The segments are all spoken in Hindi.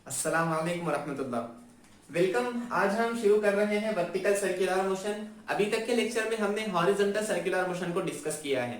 अस्सलाम वालेकुम रहमतुल्लाह। वेलकम। आज हम शुरू कर रहे हैं वर्टिकल सर्कुलर मोशन। अभी तक के लेक्चर में हमने हॉरिजॉन्टल सर्कुलर मोशन को डिस्कस किया है।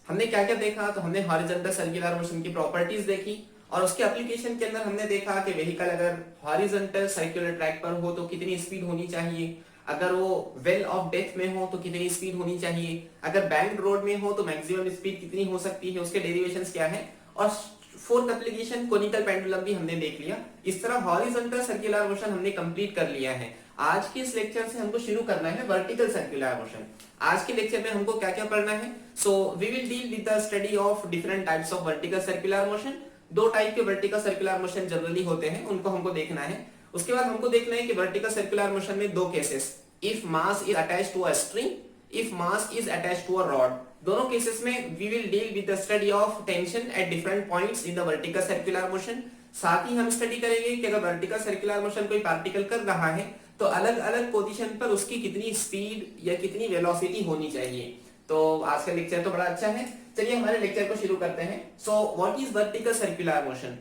हमने क्या क्या देखा, तो हमने हॉरिजॉन्टल सर्कुलर मोशन की प्रॉपर्टीज देखी और उसके एप्लीकेशन के अंदर हमने देखा कि व्हीकल अगर हॉरिजॉन्टल सर्कुलर ट्रैक पर हो तो कितनी स्पीड होनी चाहिए, अगर वो वेल ऑफ डेप्थ में हो तो कितनी स्पीड होनी चाहिए, अगर बैंक रोड में हो तो मैक्सिमम स्पीड कितनी हो सकती है, उसके डेरिवेशंस क्या है, और फोर्थ एप्लीकेशन कोनिकल पेंडुलम भी हमने देख लिया। इस तरह हॉरिजॉन्टल सर्कुलर मोशन हमने कंप्लीट कर लिया है। आज के इस लेक्चर से हमको शुरू करना है वर्टिकल सर्कुलर मोशन। आज के लेक्चर में हमको क्या क्या पढ़ना है, so we will deal with the study of different types of vertical circular motion. दो टाइप के वर्टिकल सर्कुलर मोशन जनरली होते हैं, उनको हमको देखना है। उसके बाद हमको देखना है कि वर्टिकल सर्कुलर मोशन में दो cases, if mass is attached to a string, if mass is attached to a rod. दोनों केसेस में we will deal with the study of tension at different points in the vertical circular motion. साथ ही हम स्टडी करेंगे कि अगर वर्टिकल सर्कुलर मोशन कोई पार्टिकल कर रहा है तो अलग अलग पोजीशन पर उसकी कितनी स्पीड या कितनी वेलोसिटी होनी चाहिए। तो आज का लेक्चर तो बड़ा अच्छा है। चलिए हमारे लेक्चर को शुरू करते हैं। So what is vertical circular motion?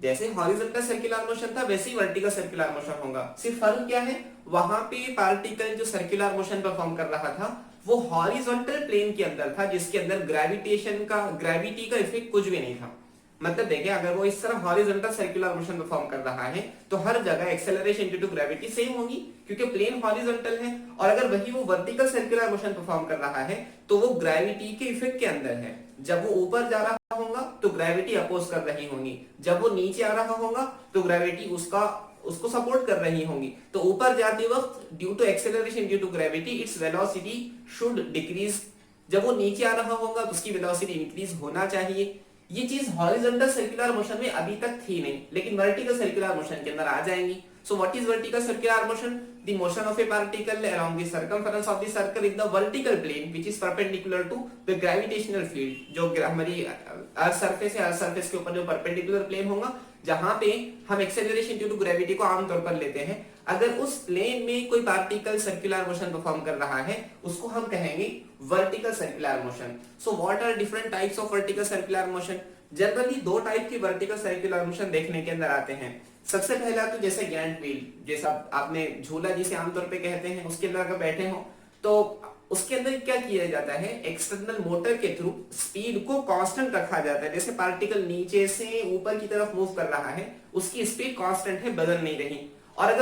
जैसे हॉरिजॉन्टल सर्कुलर मोशन था वैसे ही वर्टिकल सर्कुलर मोशन होगा। सिर्फ फर्क क्या है, वहां पे पार्टिकल जो सर्कुलर मोशन परफॉर्म कर रहा था वो हॉरिजॉन्टल प्लेन के अंदर था, जिसके अंदर ग्रेविटी का इफेक्ट कुछ भी नहीं था। मतलब देखिए, अगर वो इस तरह हॉरिजॉन्टल सर्कुलर मोशन परफॉर्म कर रहा है तो हर जगह acceleration due to gravity same होगी क्योंकि प्लेन हॉरिजॉन्टल है। और अगर वही वो वर्टिकल सर्कुलर मोशन परफॉर्म कर रहा है तो वो ग्रेविटी के इफेक्ट के अंदर है। जब वो ऊपर जा रहा होगा तो ग्रेविटी अपोज कर रही होगी, जब वो नीचे आ रहा होगा तो ग्रेविटी उसको सपोर्ट कर रही होंगी। तो ऊपर जाते वक्त due to acceleration due to gravity its velocity should decrease, जब वो नीचे आ रहा होगा तो उसकी वेलोसिटी इंक्रीज होना चाहिए। ये चीज हॉरिजॉन्टल सर्कुलर मोशन में अभी तक थी नहीं, लेकिन वर्टिकल सर्कुलर मोशन के अंदर आ जाएंगी। So what is vertical circular motion? The motion of a particle along the circumference of the circle in the vertical plane which is perpendicular to the gravitational field. जो हमारी अर्थ सरफेस है, अर्थ सरफेस के ऊपर जो परपेंडिकुलर प्लेन होगा जहां पे हम एक्सेलरेशन ड्यू टू ग्रेविटी को आमतौर पर लेते हैं, अगर उस प्लेन में कोई पार्टिकल सर्कुलर मोशन परफॉर्म कर रहा है उसको हम कहेंगे vertical circular motion. So what are different types of vertical circular motion? Generally दो टाइप के वर्टिकल सर्कुलर मोशन देखने के अंदर आते हैं। सबसे पहला तो जैसे गैंट व्हील, जैसा आपने झूला जिसे आमतौर पे कहते हैं, उसके अंदर अगर बैठे हो तो उसके अंदर क्या किया जाता है, एक्सटर्नल मोटर के थ्रू स्पीड को कांस्टेंट रखा जाता है। जैसे पार्टिकल नीचे से ऊपर की तरफ मूव कर रहा है, उसकी स्पीड कांस्टेंट है, बदल नहीं रही। और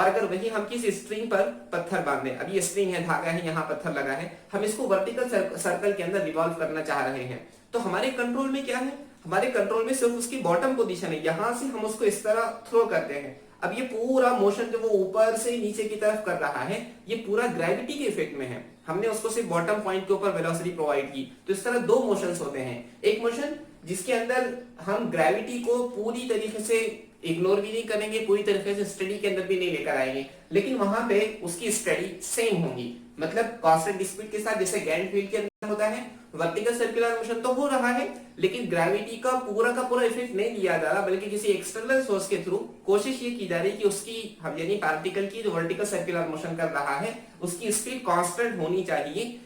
अगर वही हम किसी स्ट्रिंग पर पत्थर बांध दें, अब ये स्ट्रिंग है, धागा है, यहाँ पत्थर लगा है, हम इसको वर्टिकल सर्कल के अंदर रिवॉल्व करना चाह रहे हैं, तो हमारे कंट्रोल में क्या है, हमारे कंट्रोल में सिर्फ उसकी बॉटम पोजीशन है। यहां से हम उसको इस तरह थ्रो करते हैं। अब ये पूरा मोशन जो वो ऊपर से नीचे की तरफ कर रहा है ये पूरा ग्रेविटी के इफेक्ट में है। हमने उसको सिर्फ बॉटम पॉइंट के ऊपर वेलोसिटी प्रोवाइड की। तो इस तरह दो मोशंस होते हैं, एक मोशन जिसके अंदर हम ग्रेविटी को पूरी तरीके से इग्नोर भी नहीं करेंगे, पूरी तरीके से स्टडी के अंदर भी नहीं लेकर आएंगे, लेकिन वहां पे उसकी स्टडी सेम होगी, मतलब कांस्टेंट स्पीड के साथ, जैसे गैंट व्हील के अंदर होता है। वर्टिकल सर्कुलर मोशन तो हो रहा है लेकिन ग्रेविटी का पूरा इफेक्ट नहीं लिया जा रहा, बल्कि किसी एक्सटर्नल सोर्स के थ्रू कोशिश ये की जा रही है कि उसकी हम यानी पार्टिकल की जो वर्टिकल सर्कुलर मोशन कर रहा है उसकी स्पीड कांस्टेंट होनी चाहिए।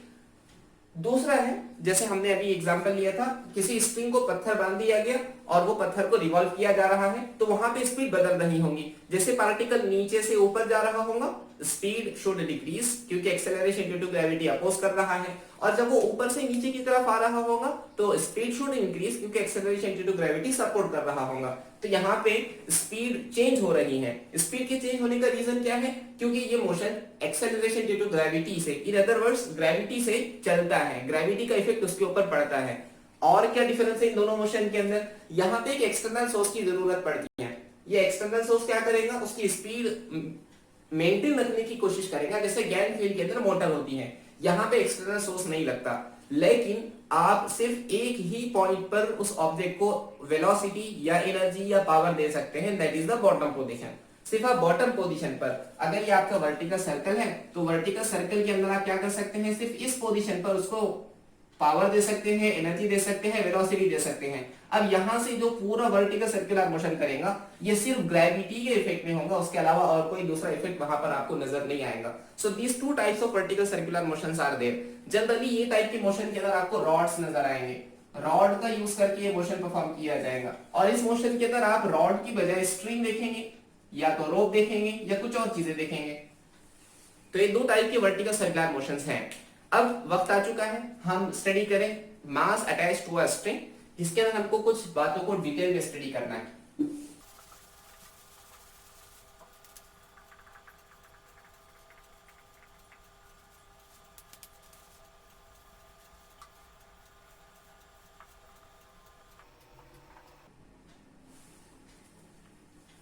दूसरा है, जैसे हमने अभी एग्जांपल लिया था, किसी स्प्रिंग को पत्थर बांध दिया गया और वो पत्थर को रिवॉल्व किया जा रहा है, तो वहां पे स्पीड बदल रही होंगी। जैसे पार्टिकल नीचे से ऊपर जा रहा होगा, स्पीड शुड डिक्रीज क्योंकि acceleration due to gravity oppose कर रहा है, और जब वो ऊपर से नीचे की तरफ आ रहा होगा तो स्पीड शुड इंक्रीज क्योंकि acceleration due to gravity support कर रहा होगा। तो यहाँ पे स्पीड चेंज हो रही है। स्पीड के चेंज होने का रीजन क्या है? क्योंकि ये motion acceleration due to gravity से, इन अदर वर्ड्स ग्रेविटी से चलता है, ग्रेविटी का इफेक्ट उसके ऊपर पड़ता है। और क्या डिफरेंस है इन दोनों मोशन के अंदर? यहाँ पे एक एक्सटर्नल सोर्स की जरूरत पड़ती है। ये एक्सटर्नल सोर्स क्या करेगा, उसकी स्पीड मेंटेन रखने की कोशिश करेगा। जैसे गैंट व्हील के अंदर मोटर होती है, यहाँ पे एक्सटर्नल सोर्स नहीं लगता, लेकिन आप सिर्फ एक ही पॉइंट पर उस ऑब्जेक्ट को वेलोसिटी या एनर्जी या पावर दे सकते हैं, that is the bottom position. सिर्फ आप बॉटम पोजीशन पर, अगर ये आपका वर्टिकल सर्कल है तो वर्टिकल सर्कल के अंदर आप क्या कर सकते हैं, सिर्फ इस पोजीशन पर उसको पावर दे सकते हैं, एनर्जी दे सकते हैं, वेलोसिटी दे सकते हैं। अब यहां से जो पूरा वर्टिकल सर्कुलर मोशन करेगा ये सिर्फ ग्रेविटी के इफेक्ट में होगा, उसके अलावा और कोई दूसरा इफेक्ट वहां पर आपको नजर नहीं आएगा। So these two types of vertical circular motions are there. Generally ये टाइप के मोशन के अंदर आपको रॉड्स नजर आएंगे, रॉड का यूज करके ये मोशन परफॉर्म किया जाएगा। और इस मोशन के अंदर आप रॉड की बजाय स्ट्रिंग देखेंगे, या तो रोप देखेंगे, या कुछ और चीजें देखेंगे। तो ये दो टाइप के वर्टिकल सर्कुलर मोशंस हैं। अब वक्त आ चुका है हम स्टडी करें mass attach to a string, जिसके अंदर हमको कुछ बातों को डिटेल में स्टडी करना है।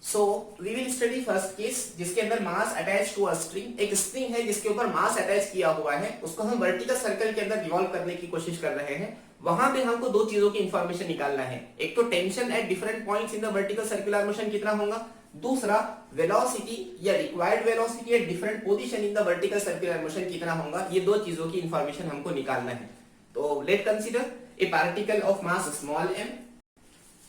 So we will study first case, जिसके अंदर mass attach to a string. एक स्ट्रिंग है जिसके ऊपर मास अटैच किया हुआ है, उसको हम वर्टिकल सर्कल के अंदर रिवॉल्व करने की कोशिश कर रहे हैं। वहां पे हमको दो चीजों की इंफॉर्मेशन निकालना है। एक तो tension at different points in the vertical circular motion कितना होगा, दूसरा वेलोसिटी या required velocity at different position in the vertical circular motion कितना होगा। ये दो चीजों की इंफॉर्मेशन हमको निकालना है। तो late consider a particle of mass small m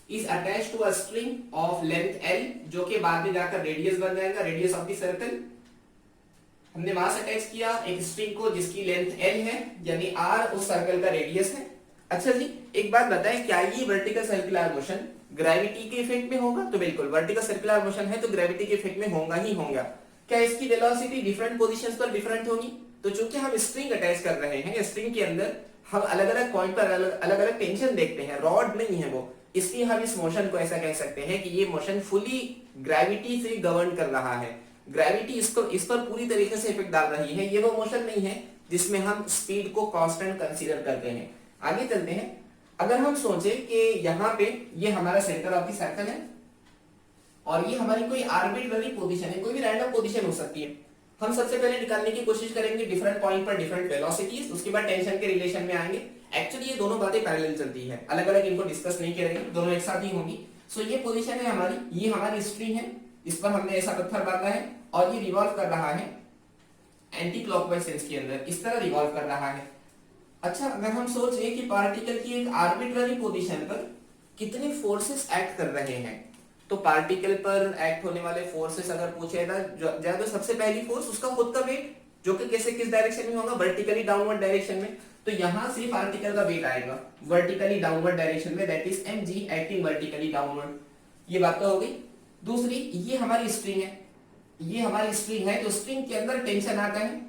is attached to a string of length l, जो कि बाद में जाकर रेडियस बन जाएगा, रेडियस ऑफ द सर्कल। हमने मास अटैच किया एक स्ट्रिंग को जिसकी लेंथ l है, यानी r उस सर्कल का रेडियस है। अच्छा जी, एक बात बताएं, क्या ये वर्टिकल सर्कुलर मोशन ग्रेविटी के इफेक्ट में होगा? तो बिल्कुल, वर्टिकल सर्कुलर मोशन है तो ग्रेविटी के इफेक्ट में होगा ही होगा। क्या इसकी वेलोसिटी डिफरेंट पोजीशंस पर डिफरेंट होगी? तो चूंकि हम स्ट्रिंग अटैच कर रहे हैं, स्ट्रिंग के अंदर हम अलग अलग पॉइंट पर अलग अलग टेंशन देखते हैं, रॉड नहीं है वो, इसलिए हम इस मोशन को ऐसा कह सकते हैं कि ये मोशन फुली ग्रेविटी से गवर्न कर रहा है। ग्रेविटी इस पर पूरी तरीके से इफेक्ट डाल रही है। ये वो मोशन नहीं है जिसमें हम स्पीड को कांस्टेंट कंसीडर करते हैं। आगे चलते हैं। अगर हम सोचे कि यहाँ पे ये हमारा सेंटर ऑफ द सर्कल है और ये हमारी कोई आर्बिट्ररी पोजीशन है, कोई भी रैंडम पोजीशन हो सकती है। हम सबसे पहले निकालने की कोशिश करेंगे डिफरेंट पॉइंट पर डिफरेंट वेलोसिटीज, उसके बाद टेंशन के रिलेशन में आएंगे। एक्चुअली ये दोनों बातें पैरेलल चलती है, अलग अलग इनको डिस्कस नहीं करेंगे, दोनों एक साथ ही होंगी। सो ये पोजीशन है हमारी, ये हमारी स्ट्रिंग है, इस पर हमने ऐसा पत्थर बांधा है और ये रिवॉल्व कर रहा है एंटी क्लॉकवाइज सेंस के अंदर, इस तरह रिवॉल्व कर रहा है। अच्छा, अगर हम सोचे कि पार्टिकल की एक आर्बिट्ररी पोजीशन पर कितने फोर्सेस एक्ट कर रहे हैं, तो पार्टिकल पर एक्ट होने वाले फोर्सेस अगर पूछे जाए तो सबसे पहली फोर्स उसका खुद का वेट, जो कि कैसे किस डायरेक्शन में होगा, वर्टिकली डाउनवर्ड डायरेक्शन में। तो यहां से पार्टिकल का वेट आएगा वर्टिकली डाउनवर्ड डायरेक्शन में, that is mg acting vertically downward. ये बात तो हो गई। दूसरी, ये हमारी स्ट्रिंग है, ये हमारी स्ट्रिंग है, तो स्ट्रिंग के अंदर टेंशन आता है।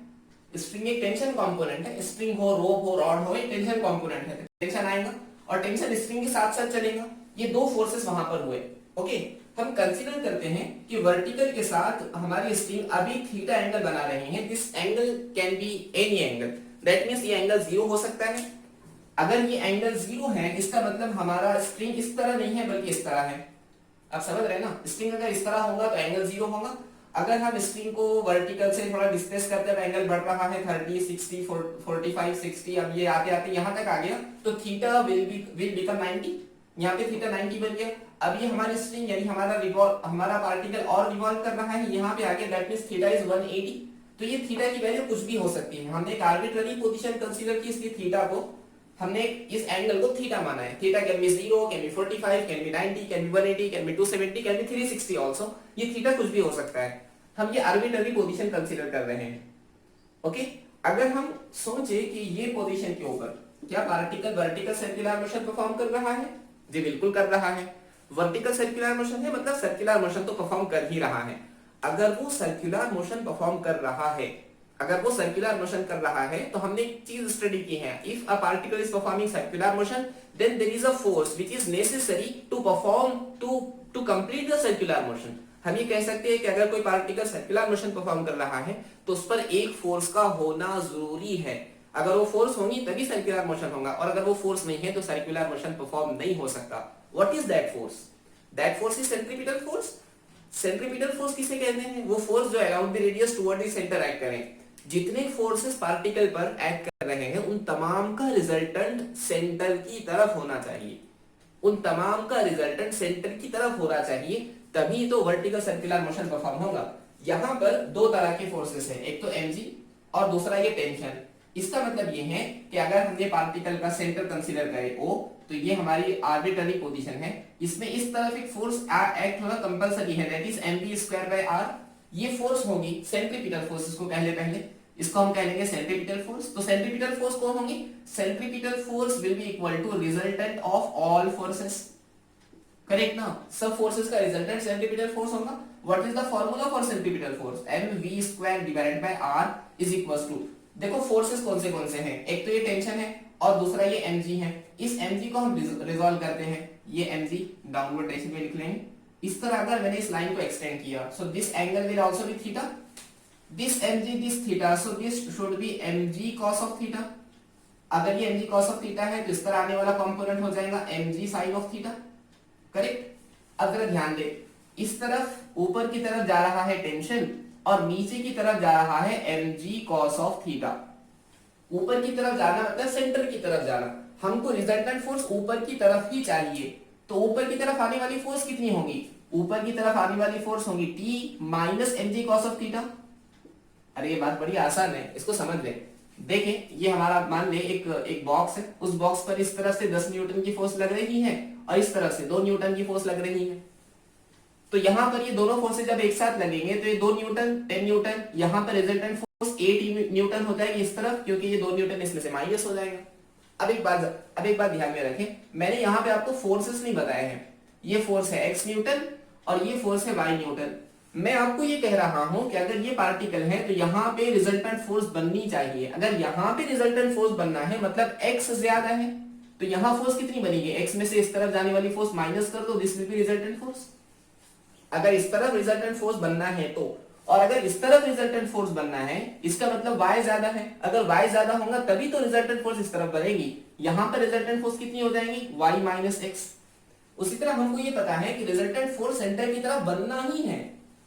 स्ट्रिंग एक टेंशन कंपोनेंट है, स्ट्रिंग हो, रोप हो, रॉड हो, एक टेंशन कंपोनेंट है, टेंशन आएगा और टेंशन स्ट्रिंग के साथ साथ चलेगा। ये दो फोर्सेस वहां पर हुए। ओके, हम कंसीडर करते हैं कि वर्टिकल के साथ हमारी स्ट्रिंग अभी थीटा एंगल बना रही है। This angle can be any angle, that means ये एंगल 0 हो सकता है। अगर ये एंगल 0 है, इसका मतलब हमारा स्ट्रिंग इस तरह नहीं है बल्कि इस तरह है। आप समझ रहे हैं ना, स्ट्रिंग अगर इस तरह होगा तो एंगल 0 होगा। अगर हम स्ट्रिंग को वर्टिकल से थोड़ा डिस्प्लेस करते हैं, एंगल बढ़ रहा है 30, 60, 45, 60, अब ये आते आते यहाँ तक आ गया, तो थीटा विल बिकम 90। यहाँ पे थीटा 90 बन गया। अब ये हमारी स्ट्रिंग यानी हमारा पार्टिकल और रिवॉल्व कर रहा है यहाँ पे आके, दैट मींस थीटा इज 180। तो ये थीटा की वैल्यू कुछ भी हो सकती है। हमने एक आर्बिट्ररी पोजीशन कंसीडर की, इसलिए थीटा को हमने इस एंगल को थीटा माना है। Theta can be 0, can be 45, can be 90, can be 180, can be 270, can be 360 also. ये थीटा कुछ भी हो सकता है। हम ये आर्बिट्ररी पोजीशन कंसीडर कर रहे हैं। ओके, अगर हम सोचे कि ये पोजीशन के ऊपर क्या particle vertical circular motion perform कर रहा है? जी बिल्कुल कर रहा है। वर्टिकल सर्कुलर मोशन है, मतलब सर्कुलर मोशन तो परफॉर्म कर ही रहा है। अगर वो सर्कुलर मोशन परफॉर्म कर रहा है, अगर वो सर्कुलर मोशन कर रहा है, तो हमने एक चीज स्टडी की है, if a particle is performing circular motion then there is a force which is necessary to perform to complete the circular motion. हम ये कह सकते हैं कि अगर कोई पार्टिकल सर्कुलर मोशन परफॉर्म कर रहा है तो उस पर एक फोर्स का होना जरूरी है। अगर वो फोर्स होगी तभी सर्कुलर मोशन होगा, और अगर वो फोर्स नहीं है तो सर्कुलर मोशन परफॉर्म नहीं हो सकता। What is that force? That force is centripetal force. Centripetal force किसे कहते हैं? वो फोर्स जो around the radius toward the centre act करें। जितने फोर्सेस पार्टिकल पर एक्ट कर रहे हैं उन तमाम का रिजल्टेंट सेंटर की तरफ होना चाहिए, उन तमाम का रिजल्टेंट सेंटर की तरफ होना चाहिए, तभी तो वर्टिकल सर्कुलर मोशन परफॉर्म होगा। यहां पर दो तरह के फोर्सेस हैं, एक तो mg और दूसरा ये टेंशन। इसका मतलब ये है कि अगर हमने पार्टिकल का सेंटर कंसीडर करें O, तो ये हमारी आर्बिट्ररी पोजीशन है, इसमें इस तरफ एक फोर्स एक्ट होना कंपलसरी है, that is mv² by r। ये फोर्स होगी सेंट्रीपिटल फोर्स, इसको पहले इसको हम कह लेंगे सेंट्रीपिटल फोर्स। तो सेंट्रीपिटल फोर्स कौन होंगी? Centripetal force will be equal to resultant of all forces, correct ना? सब फोर्सेस का रिजल्टेंट सेंट्रीपिटल फोर्स होगा। What is the formula for centripetal force? mv² divided by r is equals to, देखो फोर्सेस कौन से हैं, एक तो ये टेंशन है और दूसरा ये mg है। इस mg को हम रिजॉल्व करते हैं, ये mg डाउनवर्ड डायरेक्शन में लिख लेंगे। इस तरह अगर मैंने इस लाइन को एक्सटेंड किया, so this angle will also be theta, this mg this theta, so this should be mg cos of theta. अगर ये mg cos ऑफ थीटा है तो इस पर आने वाला कंपोनेंट हो जाएगा mg sin of theta, correct? अब जरा ध्यान दे, इस तरफ ऊपर की तरफ जा रहा है टेंशन और नीचे की तरफ जा रहा है mg cos ऑफ थीटा। ऊपर की तरफ जाना मतलब सेंटर की तरफ जाना, हमको रिजल्टेंट फोर्स ऊपर की तरफ ही चाहिए। तो ऊपर की तरफ आने वाली फोर्स कितनी होगी? ऊपर की तरफ आने वाली फोर्स होगी T minus mg cos of theta. अरे ये बात बड़ी आसान है, इसको समझ ले। देखें, ये हमारा मान ले एक बॉक्स है, उस बॉक्स पर इस तरफ से 10 न्यूटन की फोर्स लग रही है और इस तरफ से 2 न्यूटन की फोर्स लग रही है। तो यहां पर ये दोनों फोर्सेज जब एक साथ लगेंगे तो ये 2 न्यूटन 10 न्यूटन, यहां पर रिजल्टेंट फोर्स 8 न्यूटन हो जाएगी इस तरफ, क्योंकि ये 2 न्यूटन इसमें से माइनस हो जाएगा। अब एक बात ध्यान में रखें, मैंने यहाँ पे आपको फोर्सेस नहीं बताए हैं। ये फोर्स है x न्यूटन और ये फोर्स है y न्यूटन। मैं आपको ये कह रहा हूं कि अगर ये पार्टिकल है तो यहाँ पे रिजल्टेंट फोर्स बननी चाहिए। अगर यहाँ पे रिजल्टेंट फोर्स बनना है मतलब x ज्यादा है, तो यहाँ फोर्स कितनी बनेगी? x में से इस तरफ जाने वाली फोर्स माइनस कर दो, this will be resultant force. अगर इस तरफ रिजल्टेंट फोर्स बनना है तो, और अगर इस तरफ रिजल्टेंट फोर्स बनना है इसका मतलब y ज्यादा है। अगर y ज्यादा होगा तभी तो रिजल्टेंट फोर्स इस तरफ बनेगी। यहाँ पर रिजल्टेंट फोर्स कितनी हो जाएगी? y minus x। उसी तरह हमको ये पता है कि रिजल्टेंट फोर्स सेंटर की तरफ बनना ही है।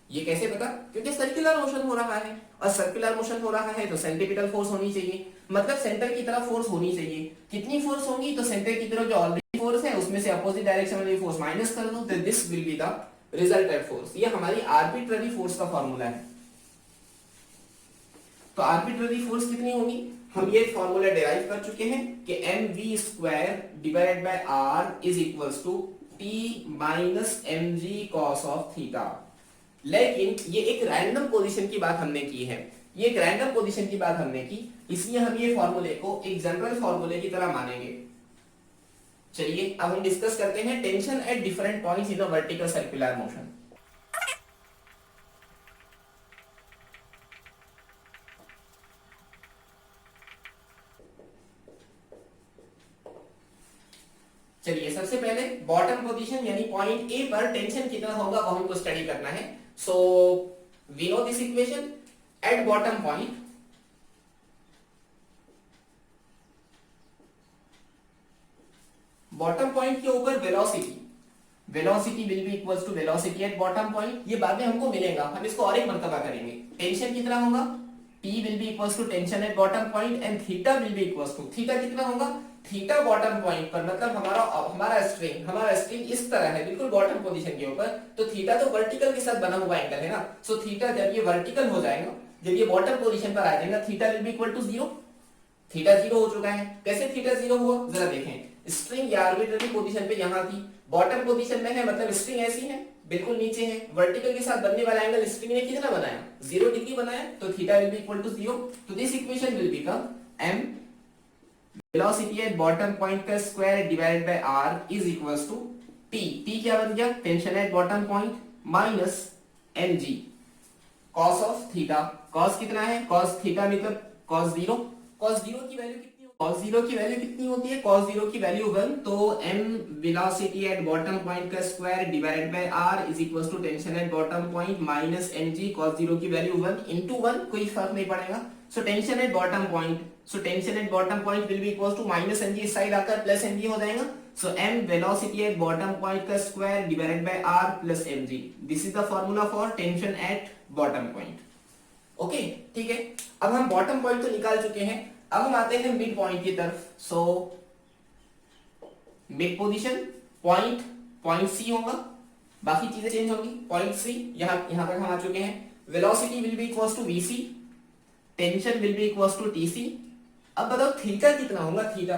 ये कैसे पता? क्योंकि सर्कुलर मोशन हो रहा है और सर्कुलर मोशन हो रहा है तो सेंट्रीपिटल फोर्स होनी चाहिए, मतलब सेंटर की तरफ फोर्स होनी चाहिए। कितनी फोर्स होगी? तो सेंटर की तरफ जो ऑलरेडी फोर्स है उसमें से अपोजिट डायरेक्शन वाली फोर्स माइनस कर दो, तो this will be the resultant force. ये हमारी आर्बिट्ररी फोर्स का फॉर्मूला है। तो आर्बिट्ररी फोर्स कितनी होगी? हम ये फॉर्मूला डिराइव कर चुके हैं कि mv² divided by r is equals to t minus mg cos of theta. लेकिन ये एक रैंडम पोजीशन की बात हमने की है, ये एक रैंडम पोजीशन की बात हमने की, इसलिए हम ये फॉर्मूले को एक जनरल फॉर्मूले की तरह मानेंगे। चलिए अब हम डिस्कस करते हैं tension at different points in a vertical circular motion. चलिए सबसे पहले बॉटम पोजीशन यानी पॉइंट ए पर टेंशन कितना होगा वो हमको स्टडी करना है। So we know this equation, at bottom point के ऊपर velocity will be equals to velocity at bottom point. ये बाद में हमको मिलेगा, हम इसको और एक मर्तबा करेंगे। टेंशन कितना होगा? T will be equals to tension at bottom point and theta will be equals to, theta कितना होगा? थीटा बॉटम पॉइंट पर, मतलब हमारा स्ट्रिंग इस तरह है बिल्कुल बॉटम पोजीशन के ऊपर, तो थीटा तो वर्टिकल के साथ बना हुआ एंगल है ना। सो थीटा जब ये वर्टिकल हो जाएगा, जब ये बॉटम पोजीशन पर आ जाएगा, theta will be equal to 0। Theta 0 हो चुका है। कैसे थीटा 0 हुआ जरा देखें। स्ट्रिंग या आर्बिट्ररी पोजीशन पे यहां थी, बॉटम पोजीशन में है, मतलब स्ट्रिंग ऐसी है बिल्कुल नीचे है, वर्टिकल के साथ बनने वाला एंगल स्ट्रिंग ने कितना बनाया? 0 डिग्री बनाया, तो theta will be equal to 0। तो this equation will become m velocity at bottom point का square divided by r is equals to t क्या बन गया? Tension at bottom point minus mg cos of theta. cos कितना है? cos थीटा मतलब cos 0। cos 0 की वैल्यू कितनी? cos 0 की वैल्यू कितनी होती है? cos 0 की वैल्यू 1। तो m velocity at bottom point का square divided by r is equals to tension at bottom point minus mg cos 0 की वैल्यू 1 into 1, कोई फर्क नहीं पड़ेगा। So tension at bottom point will be equals to minus mg, इस साइड आकर प्लस mg हो जाएगा। So m velocity at bottom point का square divided by r plus mg, this is the formula for tension at bottom point. Okay ठीक है, अब हम बॉटम पॉइंट तो निकाल चुके हैं, अब हम आते हैं मिड पॉइंट की तरफ। So mid position point C होगा, बाकी चीजें चेंज होंगी। पॉइंट सी यहां तक हम आ चुके हैं। Velocity will be equals to vc, tension will be equals to tc। अब बताओ थीटा कितना होगा? थीटा,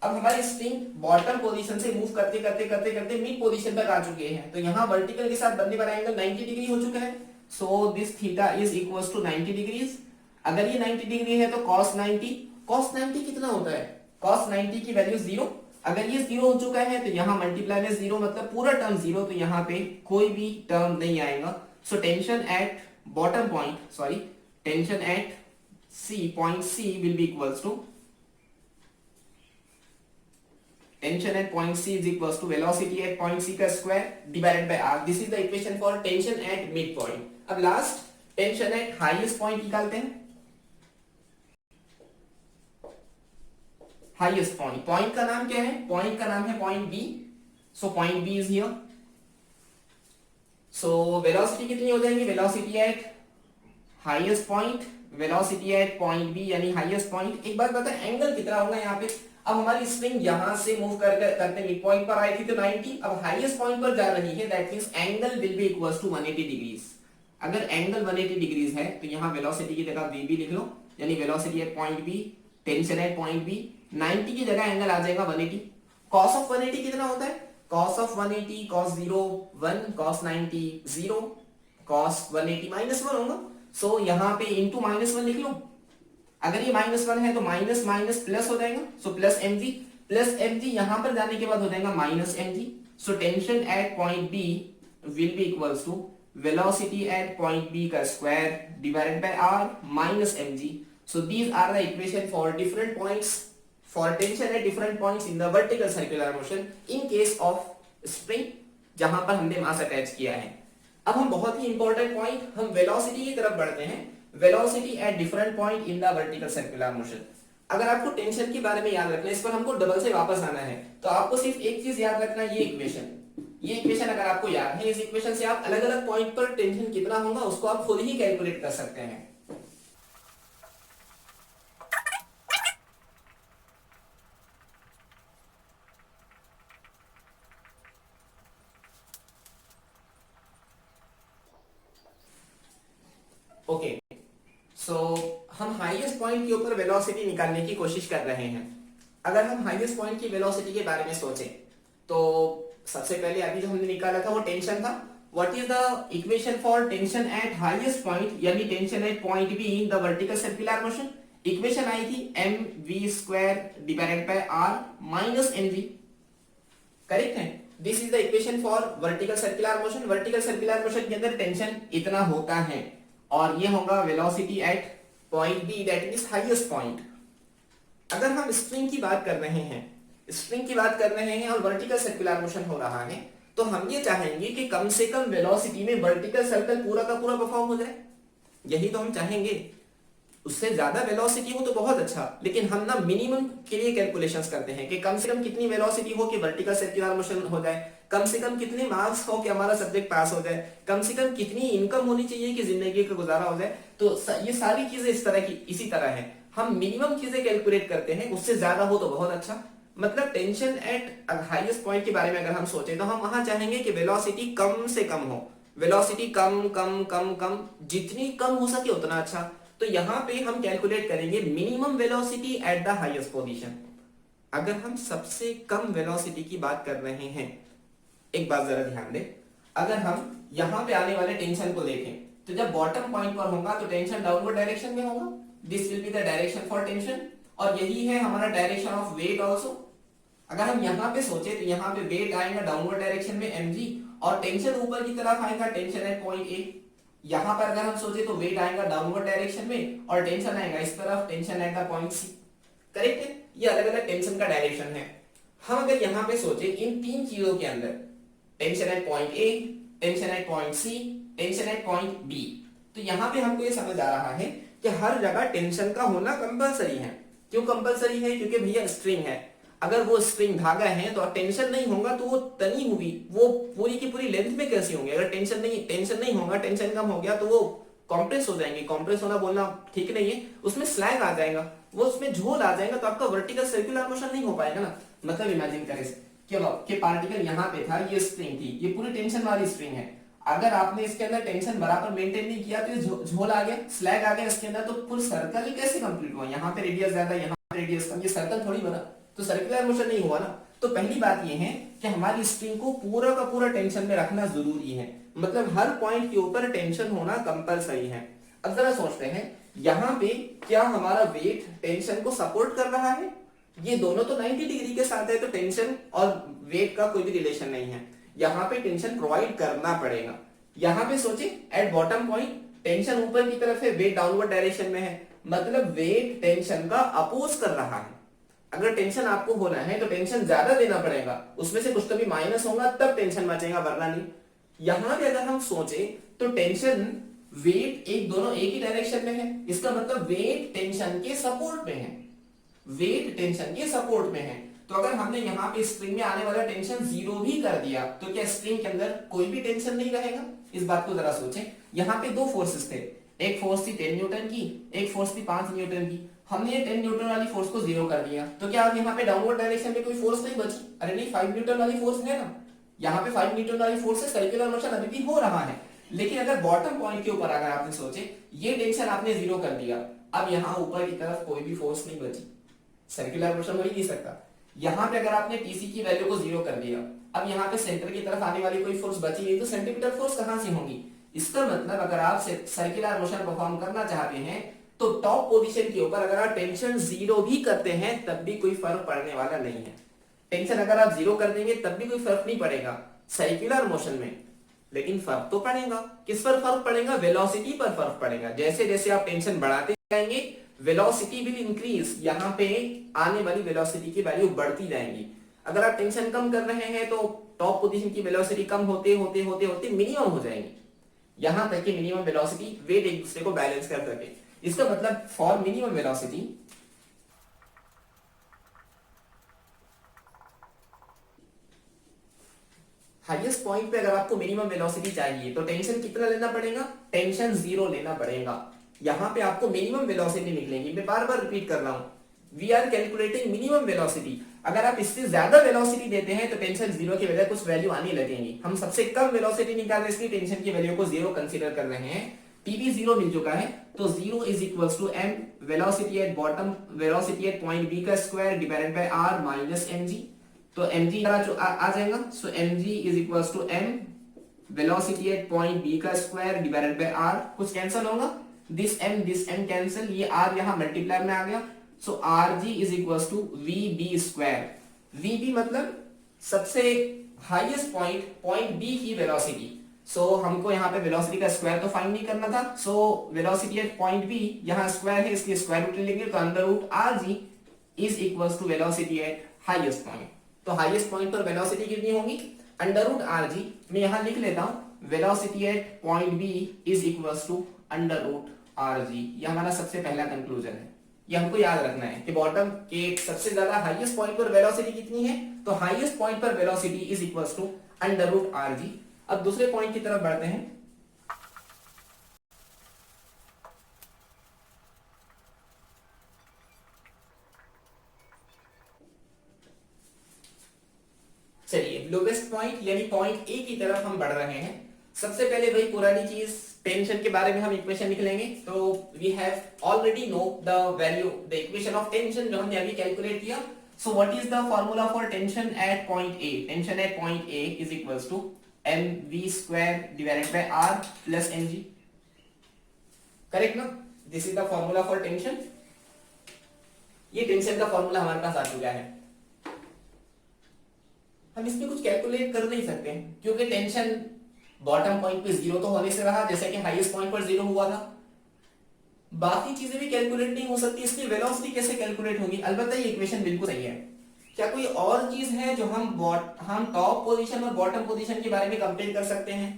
अब हमारी स्ट्रिंग बॉटम पोजीशन से मूव करते करते मिड पोजीशन तक आ चुके हैं, तो यहाँ वर्टिकल के साथ बनने वाला एंगल 90 डिग्री हो चुका है। So this theta is equals to 90 degrees. अगर ये 90 डिग्री है तो cos 90, cos 90 कितना होता है, cos 90 की वैल्यू 0। अगर ये 0 हो चुका है तो यहाँ मल्टीप्लाई में 0 मतलब पूरा टर्म 0, तो यहाँ पे कोई भी टर्म नहीं आएगा। सो tension at bottom point, sorry tension eight C, point C will be equals to tension at point C is equals to velocity at point C का square divided by r. This is the equation for tension at midpoint. अब last tension at highest point निकालते हैं। हाईएस्ट पॉइंट, पॉइंट का नाम क्या है, पॉइंट का नाम है point B. So point B is here. So velocity कितनी हो जाएगी, velocity at highest point, velocity at point B यानी हाईएस्ट पॉइंट। एक बात बता, एंगल कितना होगा यहाँ पे, अब हमारी स्प्रिंग यहां से मूव करते मिड पॉइंट पर आई थी तो 90, अब हाईएस्ट पॉइंट पर जा रही है, that means angle will be equals to 180 degrees. अगर एंगल 180 डिग्रीज है तो यहाँ वेलोसिटी की जगह VB लिख लो, यानी velocity at point B, tension at point B, 90 की जगह एंगल आ जाएगा 180। cos ऑफ 180 कितना होता है, cos of 180, cos 0 1, cos 90 0, cos 180 -1 होगा। सो यहाँ पे इंटू -1 लिख लो। अगर ये -1 है तो माइनस माइनस प्लस हो जाएगा, सो प्लस mg यहां पर जाने के बाद हो जाएगा minus mg। So tension at point B will be equals to velocity at point B का square divided by r minus mg। So these are the equation for different points for tension at different points in the vertical circular motion in case of spring जहां पर हमने मास अटैच किया है। अब हम बहुत ही इंपॉर्टेंट पॉइंट, हम वेलोसिटी की तरफ बढ़ते हैं। Velocity at different point in the vertical circular motion. अगर आपको टेंशन के बारे में याद रखना है, इस पर हमको डबल से वापस आना है, तो आपको सिर्फ एक चीज याद रखना है, ये इक्वेशन अगर आपको याद है, इस इक्वेशन से आप अलग अलग पॉइंट पर टेंशन कितना होगा उसको आप खुद ही कैलकुलेट कर सकते हैं। ओके, सो हम हाईएस्ट पॉइंट के ऊपर वेलोसिटी निकालने की कोशिश कर रहे हैं। अगर हम हाईएस्ट पॉइंट की वेलोसिटी के बारे में सोचें तो सबसे पहले अभी जो हमने निकाला था वो टेंशन था। What is the equation for tension at highest point यानी tension at point B in the vertical circular motion? Equation आई थी mv² divided by r minus mg। Correct है, this is the equation for vertical circular motion. Vertical circular motion के अंदर टेंशन इतना होता है और ये होगा velocity at point B that is highest point. अगर हम स्प्रिंग की बात कर रहे हैं, स्प्रिंग की बात कर रहे हैं और वर्टिकल सर्कुलर मोशन हो रहा है, तो हम ये चाहेंगे कि कम से कम वेलोसिटी में वर्टिकल सर्कल पूरा का पूरा परफॉर्म हो जाए, यही तो हम चाहेंगे। उससे ज्यादा वेलोसिटी हो तो बहुत अच्छा, लेकिन हम ना मिनिमम के लिए कैलकुलेशंस करते हैं कि कम से कम कितनी वेलोसिटी हो कि वर्टिकल सर्कुलर मोशन हो जाए, कम से कम कितने मार्क्स हो कि हमारा सब्जेक्ट पास हो जाए, कम से कम कितनी इनकम होनी चाहिए कि जिंदगी का गुजारा हो जाए। तो ये सारी चीजें इस तरह की इसी तरह है, हम मिनिमम चीजें कैलकुलेट करते हैं, उससे ज्यादा हो तो बहुत अच्छा। मतलब टेंशन एट हाईएस्ट पॉइंट के बारे में अगर हम सोचें तो हम वहां चाहेंगे कि वेलोसिटी कम से कम हो, वेलोसिटी कम कम कम कम, जितनी कम हो सके उतना अच्छा। तो यहां पे हम कैलकुलेट करेंगे minimum velocity at the highest position. अगर हम सबसे कम वेलोसिटी की बात कर रहे हैं, एक बात जरा ध्यान दें, अगर हम यहां पे आने वाले टेंशन को देखें तो जब बॉटम पॉइंट पर होगा तो टेंशन डाउनवर्ड डायरेक्शन में होगा, this will be the direction for tension, और यही है हमारा डायरेक्शन ऑफ वेट आल्सो। अगर हम यहां पे सोचे तो यहां पे वेट आएगा डाउनवर्ड डायरेक्शन में mg, और टेंशन ऊपर की तरफ आएगा टेंशन एट पॉइंट A। यहां पर अगर हम सोचे तो वेट आएगा डाउनवर्ड डायरेक्शन में और टेंशन आएगा इस तरफ, tension at the point C। Correct है, ये अलग अलग टेंशन का डायरेक्शन है। हम अगर यहां पे सोचे इन तीन चीजों के अंदर, tension at point A, tension at point C, tension at point B, तो यहां पे हमको ये समझ आ रहा है कि हर जगह टेंशन का होना कंपलसरी है। क्यों कंपलसरी है? क्योंकि भैया स्ट्रिंग है, अगर वो स्ट्रिंग धागा है तो टेंशन नहीं होगा तो वो तनी हुई वो पूरी की पूरी लेंथ में कैसी होंगी? अगर टेंशन नहीं होगा, टेंशन कम हो गया तो वो कॉम्प्रेस हो जाएंगे। कॉम्प्रेस होना बोलना ठीक नहीं है, उसमें स्लैग आ जाएगा, वो उसमें झोल आ जाएगा, तो आपका वर्टिकल सर्कुलर मोशन नहीं हो पाएगा ना। मतलब इमेजिन करें कि पार्टिकल यहाँ पे था, ये स्ट्रिंग थी, ये पूरी टेंशन वाली स्ट्रिंग है, अगर आपने इसके अंदर टेंशन बराबर मेंटेन नहीं किया तो ये झोल आ गया, स्लैग आ गया इसके अंदर, तो फुल सर्कल कैसे कंप्लीट हुआ? यहाँ पे रेडियस ज्यादा, यहाँ पे रेडियस कम, ये सर्कल थोड़ी बना, तो सर्कुलर मोशन नहीं हुआ ना। तो पहली बात ये है कि हमारी स्ट्रिंग को पूरा का पूरा टेंशन में रखना जरूरी है, मतलब हर पॉइंट के ऊपर टेंशन होना कंपलसरी है। अब जरा सोचते हैं, यहाँ पे क्या हमारा वेट टेंशन को सपोर्ट कर रहा है? ये दोनों तो 90 डिग्री के साथ है, तो टेंशन और वेट का कोई भी रिलेशन नहीं है। यहाँ पे टेंशन प्रोवाइड करना पड़ेगा। यहाँ पे सोचे एट बॉटम पॉइंट टेंशन ऊपर की तरफ है, वेट डाउनवर्ड डायरेक्शन में है, मतलब वेट टेंशन का अपोज कर रहा है। अगर टेंशन आपको होना है तो टेंशन ज्यादा देना पड़ेगा, उसमें से कुछ तो भी माइनस होगा तब टेंशन बचेगा, वरना नहीं। यहां पे अगर हम सोचे तो टेंशन वेट दोनों एक ही डायरेक्शन में है, इसका मतलब वेट टेंशन के सपोर्ट में है, वेट टेंशन के सपोर्ट में है। तो अगर हमने यहाँ पे स्प्रिंग में आने वाला टेंशन जीरो भी कर दिया तो क्या स्प्रिंग के अंदर कोई भी टेंशन नहीं रहेगा? इस बात को जरा सोचें। यहाँ पे दो फोर्सेस थे, एक फोर्स थी 10 न्यूटन की, एक फोर्स थी 5 न्यूटन की। हमने ये 10 न्यूटन वाली फोर्स को जीरो कर दिया, तो क्या अब यहाँ पे डाउनवर्ड डायरेक्शन में कोई फोर्स नहीं बची? अरे नहीं, 5 न्यूटन वाली फोर्स है ना, यहाँ पे 5 न्यूटन वाली फोर्स से सर्कुलर मोशन अभी भी हो रहा है। लेकिन अगर बॉटम पॉइंट के ऊपर अगर आपने सोचे ये टेंशन आपने जीरो कर दिया, अब यहाँ ऊपर की तरफ कोई भी फोर्स नहीं बची, सर्कुलर मोशन हो ही नहीं सकता। यहाँ पे अगर आपने टीसी की वैल्यू को जीरो कर दिया, अब यहाँ पे सेंटर की तरफ आने वाली कोई फोर्स बची नहीं, तो सेंटीमीटर फोर्स कहां से होगी? इसका मतलब अगर आप सर्कुलर मोशन परफॉर्म करना चाहते हैं तो टॉप पोजीशन के ऊपर अगर आप टेंशन जीरो भी करते हैं तब भी कोई फर्क पड़ने वाला नहीं है। टेंशन अगर आप जीरो कर देंगे तब भी कोई फर्क नहीं पड़ेगा सर्कुलर मोशन में, लेकिन फर्क तो पड़ेगा। किस पर फर्क पड़ेगा? वेलोसिटी पर फर्क पड़ेगा। जैसे जैसे आप टेंशन बढ़ाते जाएंगे वेलोसिटी विल इंक्रीज, यहाँ पे आने वाली वेलोसिटी की वैल्यू बढ़ती जाएगी। अगर आप टेंशन कम कर रहे हैं तो टॉप पोजीशन की वेलोसिटी कम होते होते होते होते मिनिमम हो जाएगी, यहां तक कि मिनिमम वेलोसिटी वेट एक दूसरे को बैलेंस कर सके। इसका मतलब for minimum velocity highest point पे अगर आपको मिनिमम वेलोसिटी चाहिए तो टेंशन कितना लेना पड़ेगा? टेंशन जीरो लेना पड़ेगा। यहां पे आपको मिनिमम वेलोसिटी निकलेगी। मैं बार बार रिपीट कर रहा हूं, we are calculating minimum velocity. अगर आप इससे ज्यादा वेलोसिटी देते हैं तो टेंशन जीरो की वजह कुछ वैल्यू आने लगेंगी। हम सबसे कम वेलोसिटी निकाल रहे हैं, इसलिए टेंशन की वैल्यू को जीरो कंसीडर कर रहे हैं। टीवी जीरो मिल चुका है, तो zero is equals to M velocity at bottom, velocity at point B का square divided by R minus M G. तो एम जी आ जाएगा, so M G is equals to M velocity at point B का स्क्वायर डिवाइडेड बाय आर। कुछ कैंसिल होगा, दिस एम कैंसिल, ये आर यहाँ मल्टीप्लाई में आ गया, so R G is equals to V B square. V B मतलब सबसे हाईएस्ट पॉइंट, पॉइंट बी की वेलोसिटी। सो हमको यहाँ पे वेलोसिटी का स्क्वायर तो फाइंड नहीं करना था, so velocity at point B यहाँ स्क्वायर है, इसलिए स्क्वायर रूट लेंगे, तो under root R G is equals to velocity at highest point. तो हाईएस्ट पॉइंट पर वेलोसिटी कितनी होगी? Under root R G. मैं यहाँ लिख लेता हूँ velocity at point B is equals to under root R G. ये हमारा सबसे पहला कंक्लूजन है। ये हमको याद रखना है कि बॉटम के सबसे ज्यादा हाईएस्ट पॉइंट पर वेलोसिटी कितनी है, तो हाईएस्ट पॉइंट पर velocity is equals to under root R G. अब दूसरे पॉइंट की तरफ बढ़ते हैं। चलिए लोवेस्ट पॉइंट यानी पॉइंट ए की तरफ हम बढ़ रहे हैं। सबसे पहले वही पुरानी चीज, टेंशन के बारे में हम इक्वेशन लिख लेंगे। तो we have already know the value, the equation of tension जो हमने अभी कैलकुलेट किया। So what is the formula for tension at point A? Tension at point A is equals to M V square divided by R plus M G. Correct ना? This is the formula for tension. ये टेंशन का फार्मूला हमारे पास आ चुका है। हम इसमें कुछ कैलकुलेट कर नहीं सकते क्योंकि टेंशन बॉटम पॉइंट पे जीरो तो होने से रहा, जैसे कि हाईएस्ट पॉइंट पर जीरो हुआ था। बाकी चीजें भी कैलकुलेट नहीं हो सकती, इसलिए वेलोसिटी कैसे कैलकुलेट होगी? अलबत्ता ये इक्वेशन बिल्कुल सही है। क्या कोई और चीज है जो हम टॉप पोजीशन और बॉटम पोजीशन के बारे में कंपेयर कर सकते हैं?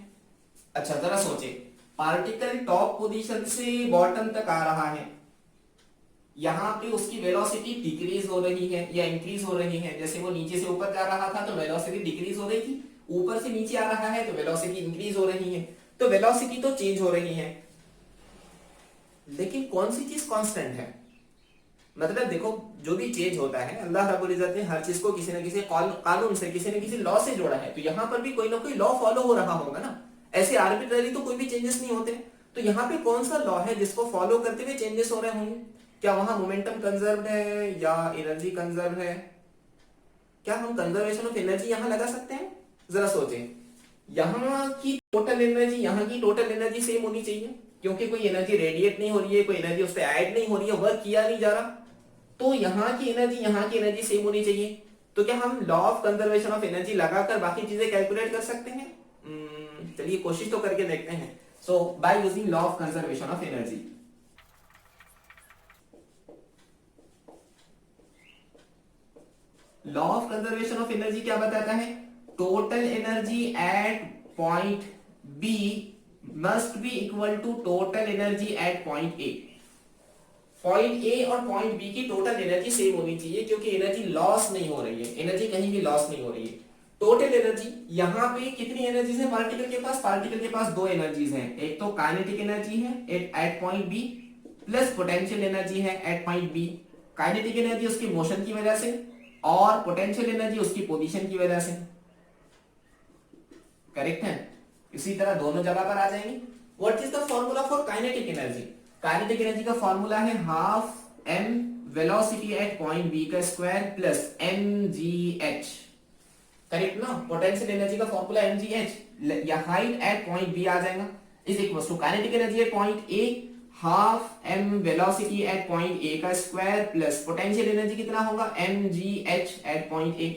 अच्छा जरा सोचे, पार्टिकल टॉप पोजीशन से बॉटम तक आ रहा है, यहाँ पे उसकी वेलोसिटी डिक्रीज हो रही है या इंक्रीज हो रही है। जैसे वो नीचे से ऊपर जा रहा था तो वेलोसिटी डिक्रीज हो रही थी, ऊपर से नीचे आ रहा है तो वेलोसिटी इंक्रीज हो रही है। तो वेलोसिटी तो चेंज हो रही है, लेकिन कौन सी चीज कांस्टेंट है? मतलब देखो, जो भी चेंज होता है अल्लाह रब्बुल इज्जत ने हर चीज को किसी न किसी कानून से, किसी न किसी लॉ से जोड़ा है। तो यहाँ पर भी कोई ना कोई लॉ फॉलो हो रहा होगा ना, ऐसे आर्बिट्ररी तो कोई भी चेंजेस नहीं होते। तो यहाँ पे कौन सा लॉ है जिसको फॉलो करते हुए चेंजेस हो रहे होंगे? क्या वहां मोमेंटम कंजर्व्ड है या एनर्जी कंजर्व है? क्या हम कंजर्वेशन ऑफ एनर्जी यहां लगा सकते हैं? जरा सोचें। यहाँ की टोटल एनर्जी, यहाँ की टोटल एनर्जी सेम होनी चाहिए, क्योंकि कोई एनर्जी रेडिएट नहीं हो रही है, कोई एनर्जी उस पर ऐड नहीं हो रही है, वर्क किया नहीं जा रहा, तो यहाँ की एनर्जी यहाँ की एनर्जी सेम होनी चाहिए। तो क्या हम law of conservation of energy लगाकर बाकी चीजें कैलकुलेट कर सकते हैं? चलिए कोशिश तो करके देखते हैं। So by using law of conservation of energy, law of conservation of energy क्या बताता है? Total energy at point B must be equal to total energy at point A. Point A और पॉइंट बी की टोटल एनर्जी सेम होनी चाहिए, क्योंकि एनर्जी लॉस नहीं हो रही है, एनर्जी कहीं भी लॉस नहीं हो रही है। टोटल एनर्जी, यहाँ पे कितनी एनर्जीज है पार्टिकल के पास? पार्टिकल के पास दो एनर्जीज हैं, एक तो काइनेटिक एनर्जी है at point B, plus potential energy है at point B. Kinetic energy उसकी मोशन की वजह से और पोटेंशियल एनर्जी उसकी पोजीशन की वजह से। करेक्ट है? इसी तरह दोनों जगह पर आ जाएंगे। What is the formula for kinetic energy? Kinetic energy का फॉर्मूला है half M velocity at point B का square plus M G H. Correct ना? पोटेंशियल एनर्जी का फॉर्मूला एम जी एच या हाइट एट पॉइंट बी आ जाएगा, is equal to kinetic energy at point A half M velocity at point A का स्क्वायर प्लस पोटेंशियल एनर्जी कितना होगा? M G H at point A.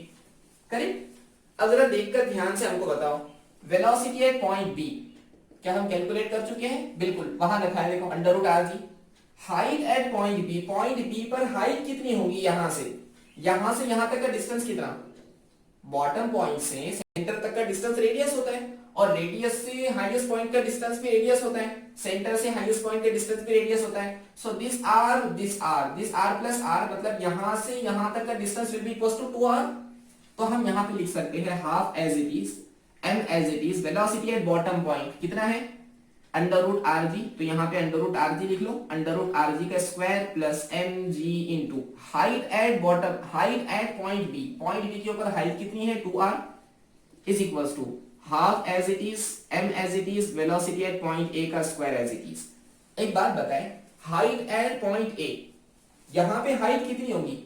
Correct? अब जरा देखकर ध्यान से हमको बताओ, वेलोसिटी एट पॉइंट बी क्या हम कैलकुलेट कर चुके हैं? बिल्कुल, वहां लिखा है देखो under root R G. Height at point B, point B पर हाइट कितनी होगी? यहां से यहां तक का डिस्टेंस कितना? बॉटम पॉइंट से सेंटर तक का डिस्टेंस रेडियस होता है, और रेडियस से हाईएस्ट पॉइंट का डिस्टेंस भी रेडियस होता है, सेंटर से हाईएस्ट पॉइंट का डिस्टेंस भी रेडियस होता है। So this R plus R, मतलब यहां से यहां तक का distance will be equal to 2r। तो हम यहां पे लिख सकते हैं half as it is m as it is velocity at bottom point कितना है? Under root R G. तो यहाँ पे अंडर रूट आर जी लिख लो, अंडर रूट आर जी का square plus M G into height at bottom, height at point B, point B के ऊपर हाइट कितनी है? 2r is equal to half as it is m as it is velocity at point A का स्क्वायर एज इट इज। एक बात बताएं, हाइट एट पॉइंट ए, यहाँ पे हाइट कितनी होगी?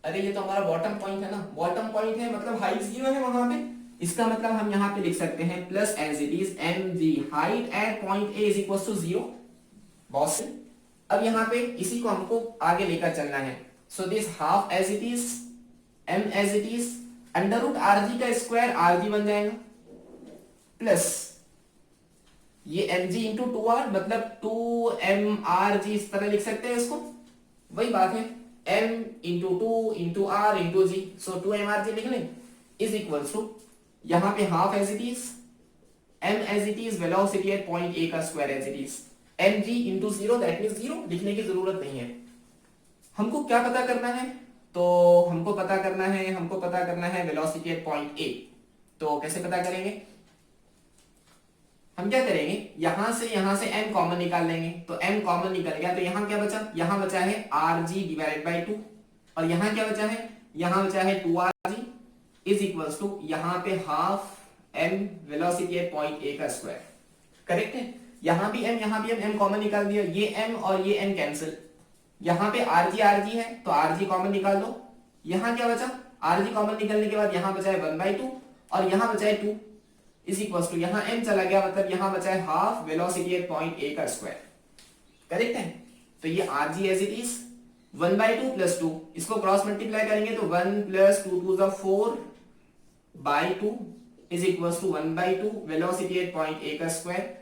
अरे ये तो हमारा बॉटम पॉइंट है ना, बॉटम पॉइंट है मतलब हाइट 0 है वहां पे। इसका मतलब हम यहाँ पे लिख सकते हैं plus as it is M G height at point A is equal to 0। Boss, अब यहाँ पे इसी को हमको आगे लेकर चलना है। So this half as it is M as it is under root R G का स्क्वायर आर जी बन जाएगा, प्लस ये एम जी इंटू 2r, मतलब 2mr जी, इस तरह लिख सकते हैं इसको। वही बात है, m into 2 into r into G, so 2mr G लिख लें इज इक्वल टू यहां पे half as it is m as it is velocity at point a का square as it is mg into 0, that means 0 लिखने की जरूरत नहीं है। हमको क्या पता करना है? तो हमको पता करना है वेलोसिटी एट पॉइंट a। तो कैसे पता करेंगे? हम क्या करेंगे, यहां से m कॉमन निकाल लेंगे, तो m कॉमन निकल गया, तो यहां क्या बचा? यहां बचा है rg डिवाइडेड बाय 2, और यहां क्या बचा है? यहां बचा है 2rg इज इक्वल्स टू यहां पे half m velocity at point a का स्क्वायर। करेक्ट है? यहां भी m कॉमन निकाल दिया, ये m और ये m कैंसिल, यहां पे rg है तो rg कॉमन निकाल दो। यहां क्या बचा? rg कॉमन निकलने के बाद यहां बचा है 1/2 और यहां बचा है 2 इज इक्वल्स टू यहां m चला गया, मतलब यहां बचा है हाफ वेलोसिटी एट पॉइंट a का स्क्वायर। करेक्ट है? तो ये rg as it is 1/2 plus 2, इसको क्रॉस मल्टीप्लाई करेंगे तो 1 plus 2 to the 4/2 is equals to 1/2 velocity at point a का स्क्वायर।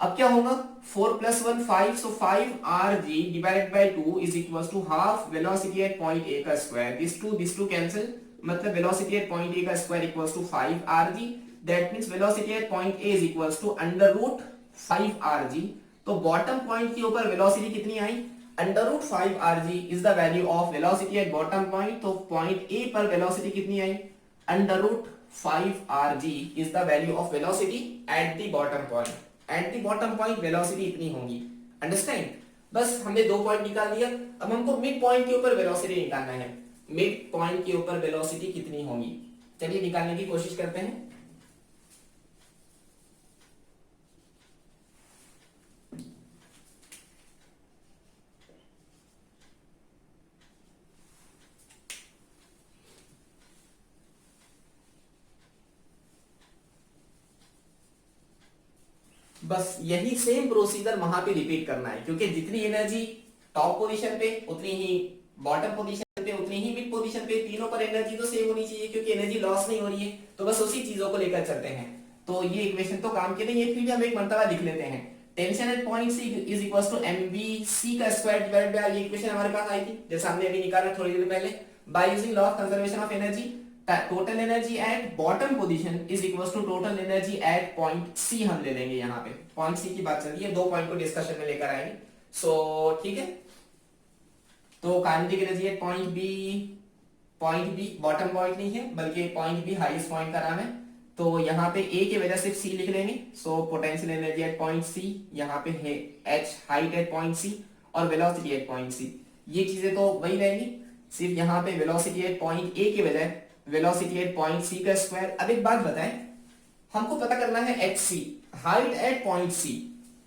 अब क्या होगा? 4 plus 1 5, so 5rg divided by 2 is equals to half velocity at point a का स्क्वायर। दिस टू कैंसिल, मतलब वेलोसिटी एट पॉइंट a का square equals to 5rg, that means velocity at point a is equals to under root 5rg। तो बॉटम पॉइंट के ऊपर वेलोसिटी कितनी आई? Under root 5rg is the value of velocity at bottom point. तो पॉइंट a पर वेलोसिटी कितनी आई? Under root 5rg is the value of velocity at the bottom point. Eight the bottom point velocity इतनी होगी। अंडरस्टैंड? बस हमने 2 पॉइंट निकाल दिया, अब हमको मिड पॉइंट के ऊपर वेलोसिटी निकालना है। मिड पॉइंट के ऊपर वेलोसिटी कितनी होगी? चलिए निकालने की कोशिश करते हैं। बस यही सेम प्रोसीजर वहां पे रिपीट करना है, क्योंकि जितनी एनर्जी टॉप पोजीशन पे उतनी ही बॉटम पोजीशन पे उतनी ही मिड पोजीशन पे, तीनों पर एनर्जी तो सेम होनी चाहिए क्योंकि एनर्जी लॉस नहीं हो रही है। तो बस उसी चीजों को लेकर चलते हैं। तो ये इक्वेशन तो काम की नहीं है, फिर भी हम एक मर्तबा लिख लेते हैं। Tension at point C is equal to M B C का स्क्वायर डिवाइड बाय, ये इक्वेशन हमारे पास आई थी जैसा हमने अभी निकाला थोड़ी देर पहले, by using law of conservation of energy. Total energy at bottom position is equal to total energy at point C हम ले लेंगे। यहाँ पे पॉइंट सी की बात चल रही है, 2 पॉइंट को डिस्कशन में लेकर आएंगे। सो ठीक है, तो kinetic energy at point B bottom point नहीं है बल्कि पॉइंट बी हाईएस्ट पॉइंट का नाम है। तो यहाँ पे ए की वजह सिर्फ सी लिख लेंगे। So potential energy at point C, यहाँ पे है H height at point C और वेलोसिटी एट पॉइंट सी। ये चीजें तो वही रहेंगी, सिर्फ यहाँ पे वेलोसिटी एट पॉइंट ए की बजाय वेलोसिटी एट पॉइंट सी का स्क्वायर। अब एक बात बताएं, हमको पता करना है H C, height at point C,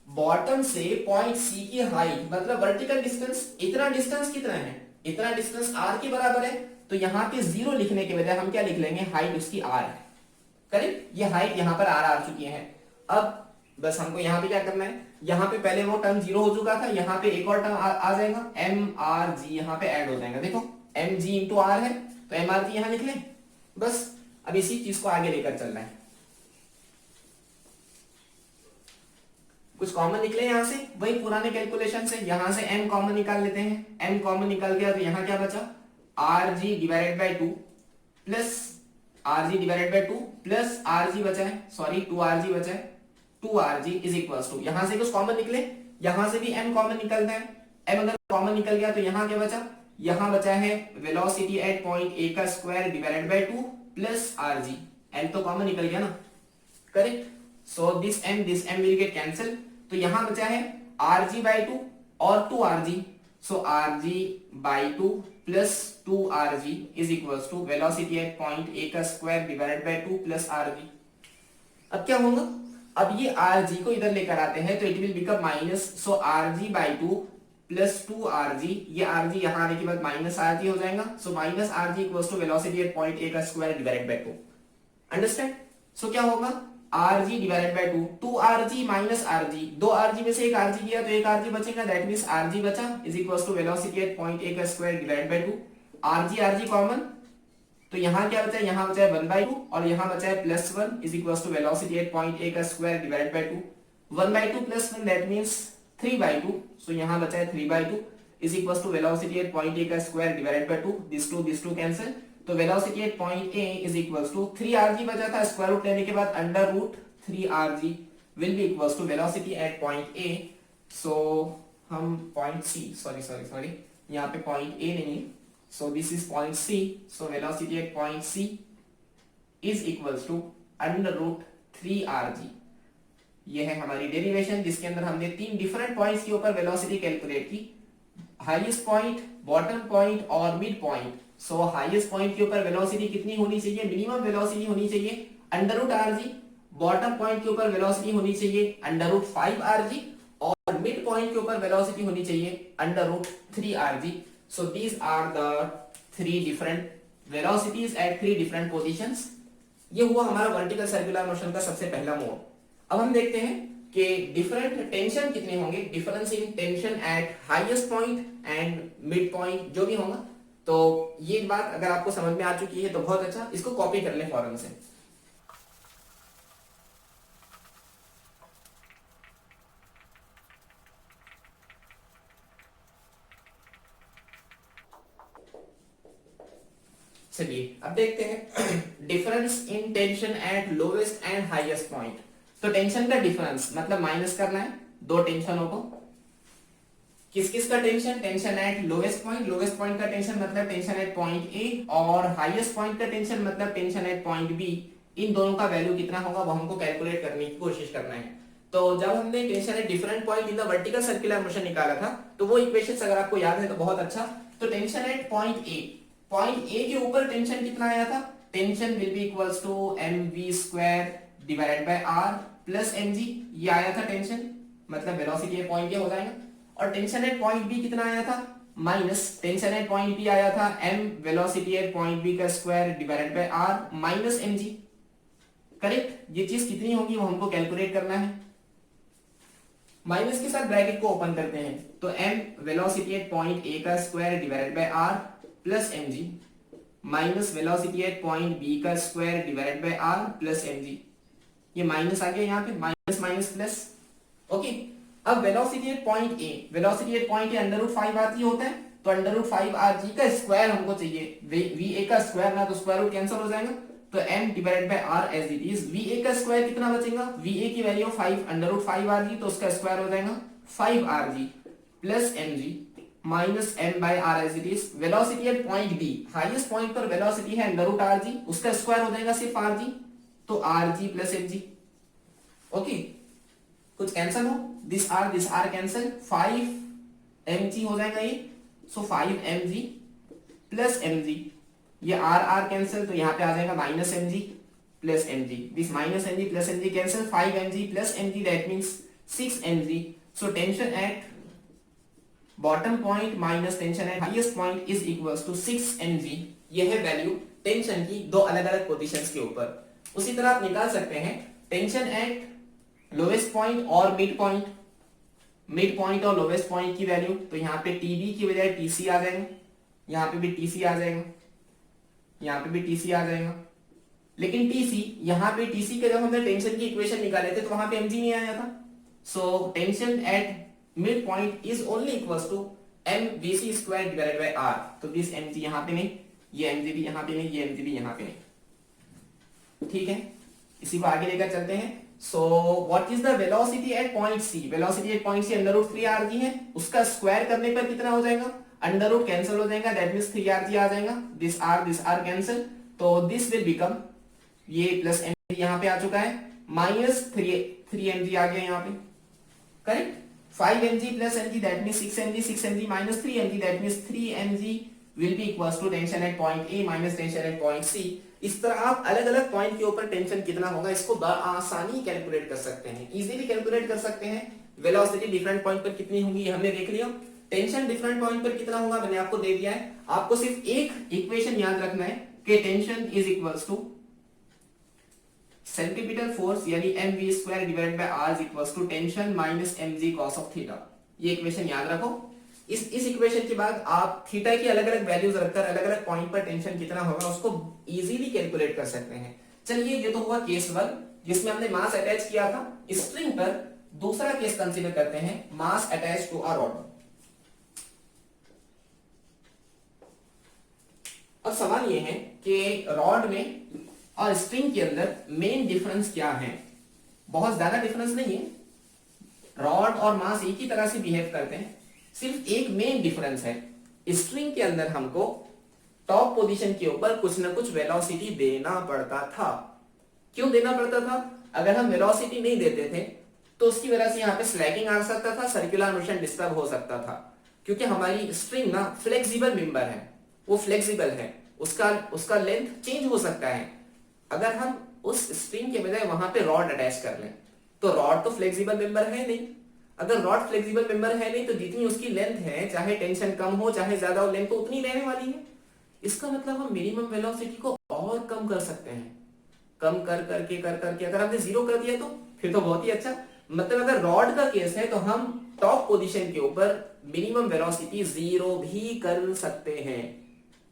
bottom से पॉइंट सी की हाइट मतलब वर्टिकल डिस्टेंस, इतना डिस्टेंस कितना है, इतना डिस्टेंस आर के बराबर है। तो यहाँ पे 0 लिखने के बजाय हम क्या लिख लेंगे, हाइट उसकी आर है। करेक्ट, ये हाइट यहाँ पर आर आ चुकी है। अब बस हमको यहाँ पे क्या करना है, यहाँ पे पहले वो टर्म 0 हो चुका था, यहाँ पे एक और टर्म आ जाएगा एम आर जी, यहाँ पे ऐड हो जाएगा। देखो एम जी इंटू आर है तो एम आर जी यहाँ लिख लें। बस अब इसी चीज को आगे लेकर चलना है। कुछ कॉमन निकले यहां से, वही पुराने कैलकुलेशन से, यहां से m कॉमन निकाल लेते हैं। m कॉमन निकल गया तो यहां क्या बचा, rg divided by 2 plus rg divided by 2 plus rg बचा है, सॉरी 2rg बचा है, 2rg इज इक्वल्स टू, यहां से कुछ कॉमन निकले, यहां से भी m कॉमन निकलता है। m अगर कॉमन निकल गया तो यहां क्या बचा, यहां बचा है वेलोसिटी एट पॉइंट ए का square divided by 2 plus rg, m तो कॉमन निकल गया ना, correct. So this m will get cancel, तो यहां बचा है rg बाई 2 और 2rg। सो rg by 2 plus 2rg is equals to velocity at point A का square divided by 2 plus rg। अब क्या होगा, अब ये rg को इधर लेकर आते हैं तो it will become minus, so rg by 2 plus 2rg, ये rg यहां आने के बाद माइनस rg हो जाएगा। So minus rg equals to velocity at point A का square divided by 2। Understand. So क्या होगा, rg divided by 2, 2rg minus rg, 2rg में से एक rg गया तो एक rg बचेगा, दैट मींस rg बचा is equals to velocity at point A का square divided by 2। rg common, तो यहां क्या बचा है, यहां बचा है 1/2 और यहां बचा है plus 1 is equals to velocity at point A का square divided by 2। 1/2 plus 1 that means 3/2, सो यहां बचा है 3/2 is equals to velocity at point A का square divided by 2। This two cancel, तो velocity at point A is equals to 3rg बचा था, स्क्वायर रूट लेने के बाद under root 3rg will be equals to velocity at point A। so हम point C, sorry यहाँ पे point A नहीं है, so this is point C, so velocity at point C is equals to under root 3rg। ये है हमारी डेरिवेशन जिसके अंदर हमने 3 डिफरेंट पॉइंट्स के ऊपर वेलोसिटी कैलकुलेट की, हाईएस्ट पॉइंट, बॉटम पॉइंट और मिड पॉइंट। सो हाईएस्ट पॉइंट के ऊपर वेलोसिटी कितनी होनी चाहिए, मिनिमम वेलोसिटी होनी चाहिए under root rg, bottom point के ऊपर वेलोसिटी होनी चाहिए अंडर रूट 5rg और मिड पॉइंट के ऊपर वेलोसिटी होनी चाहिए under root 3rg। So these are the 3 different velocities at 3 different positions. ये हुआ हमारा वर्टिकल सर्कुलर मोशन का सबसे पहला मोड। अब हम देखते हैं कि डिफरेंट टेंशन कितने होंगे, difference in tension at highest point and mid point जो भी होगा। तो ये बात अगर आपको समझ में आ चुकी है तो बहुत अच्छा, इसको कॉपी कर लें फौरन से। चलिए अब देखते हैं difference in tension eight lowest and highest point. तो टेंशन का डिफरेंस मतलब माइनस करना है दो टेंशनों को। किस किस का tension, tension eight lowest point, lowest point का टेंशन मतलब टेंशन एट पॉइंट ए, और हाईएस्ट पॉइंट का टेंशन मतलब टेंशन एट पॉइंट बी। इन दोनों का वैल्यू कितना होगा वो हमको कैलकुलेट करने की कोशिश करना है। तो जब हमने tension at different point in the vertical circular motion निकाला था तो वो इक्वेशंस अगर आपको याद है तो बहुत अच्छा। तो tension at point A, point A के ऊपर टेंशन कितना आया था, tension will be equals to mv square divided by r plus mg, ये आया था टेंशन, मतलब वेलोसिटी एट पॉइंट ए हो जाएगा। और टेंशन एट पॉइंट बी कितना आया था, minus tension at point B आया था m velocity at point B का square divided by r minus mg। Correct, ये चीज कितनी होगी वो हमको कैलकुलेट करना है। माइनस के साथ ब्रैकेट को ओपन करते हैं तो m velocity at point A का square divided by r plus mg minus velocity at point B का square divided by r plus mg। ये माइनस आ गया यहाँ पे, माइनस माइनस प्लस। ओके, अब velocity at point A, velocity at point A under root 5 RG होता है, तो अंडर रूट 5 आरजी का स्क्वायर हमको चाहिए, वी ए का स्क्वायर ना, तो स्क्वायर रूट कैंसिल हो जाएगा, तो m divided by r as it is. V A का स्क्वायर कितना बचेगा, वी ए की वैल्यू 5 अंडर रूट 5 आरजी, तो उसका स्क्वायर हो जाएगा 5 RG plus mg minus m by r as it is. Velocity at point B, highest point पर वेलोसिटी है अंडर रूट rg, उसका स्क्वायर हो जाएगा सिर्फ rg, तो rg प्लस mg। ओके, कुछ कैंसिल हो, दिस आर कैंसिल, 5 mg हो जाएगा ये, सो 5 mg प्लस mg, ये r कैंसिल, तो यहाँ पे आ जाएगा minus mg plus mg, this minus mg plus mg cancel, 5 mg plus mg that means 6 mg। So tension at bottom point minus tension at highest point is equals to 6 mg। यह है वैल्यू टेंशन की दो अलग अलग पोजीशंस के ऊपर। उसी तरह आप निकाल सकते हैं टेंशन एट लोवेस्ट पॉइंट और मिड पॉइंट, मिड पॉइंट और लोवेस्ट पॉइंट की वैल्यू, तो यहाँ पे TB की बजाय TC आ जाएगा, यहाँ पे भी TC आ जाएगा, यहाँ पे भी TC आ जाएगा। लेकिन TC, यहाँ पे TC के जब हमने टेंशन की इक्वेशन निकाले थे तो वहां पे mg नहीं आया था, so tension at mid point is only equals to mvc square divided by r, तो दिस mg यहाँ पे नहीं, ये mg भी यहाँ पे नहीं, ये mg भी यहाँ पे नहीं। ठीक है, इसी को आगे लेकर चलते हैं। So what is the velocity at point C, velocity at point C under root 3 rg है, उसका स्क्वायर करने पर कितना हो जाएगा, अंडर रूट कैंसिल हो जाएगा, दैट मींस 3 rg आ जाएगा, दिस r कैंसिल, तो दिस विल बिकम, ये प्लस mg यहाँ पे आ चुका है, माइनस 3 mg आ गया यहाँ पे, correct. 5 mg plus mg that means 6 mg minus 3 mg that means 3 mg will be equals to tension at point A minus tension at point C. इस तरह आप अलग अलग पॉइंट के ऊपर टेंशन कितना होगा इसको आसानी कैलकुलेट कर सकते हैं, इजीली कैलकुलेट कर सकते हैं। वेलोसिटी डिफरेंट पॉइंट पर कितनी होगी ये हमने देख लिया, टेंशन डिफरेंट पॉइंट पर कितना होगा मैंने आपको दे दिया है। आपको सिर्फ एक इक्वेशन याद रखना है कि tension is equals to centripetal force यानी mv square divided by r is equals to tension minus mg cos of theta. ये इक्वेशन याद रखो। इस इक्वेशन के बाद आप थीटा की अलग अलग वैल्यूज रखकर अलग अलग पॉइंट पर टेंशन कितना होगा उसको इजीली कैलकुलेट कर सकते हैं। चलिए, ये तो हुआ केस 1 जिसमें हमने मास अटैच किया था स्ट्रिंग पर। दूसरा केस कंसीडर करते हैं, mass attach to a rod. अब सवाल ये है कि रॉड में और स्ट्रिंग के अंदर मेन डिफरेंस क्या है। बहुत ज्यादा डिफरेंस नहीं है, रॉड और मास एक ही तरह से बिहेव करते हैं, सिर्फ एक मेन डिफरेंस है, स्ट्रिंग के अंदर हमको टॉप पोजीशन के ऊपर कुछ ना कुछ वेलोसिटी देना पड़ता था। क्यों देना पड़ता था, अगर हम वेलोसिटी नहीं देते थे तो उसकी वजह से यहाँ पे स्लैगिंग आ सकता था, सर्कुलर मोशन डिस्टर्ब हो सकता था, क्योंकि हमारी स्ट्रिंग ना फ्लेक्सिबल मेंबर है, वो फ्लेक्सिबल है, उसका लेंथ चेंज हो सकता है। अगर हम उस स्ट्रिंग के बजाय वहां पे रॉड अटैच कर लें तो रॉड तो फ्लेक्सिबल मेंबर है नहीं, अगर रॉड फ्लेक्सिबल मेंबर है नहीं तो जितनी उसकी लेंथ है, चाहे टेंशन कम हो चाहे ज्यादा हो, लेंथ तो उतनी रहने वाली है। इसका मतलब हम मिनिमम वेलोसिटी को और कम कर सकते हैं, कम कर करके अगर हमने जीरो कर दिया तो फिर तो बहुत ही अच्छा। मतलब अगर रॉड का केस है तो हम टॉप पोजीशन के ऊपर मिनिमम वेलोसिटी जीरो भी कर सकते हैं।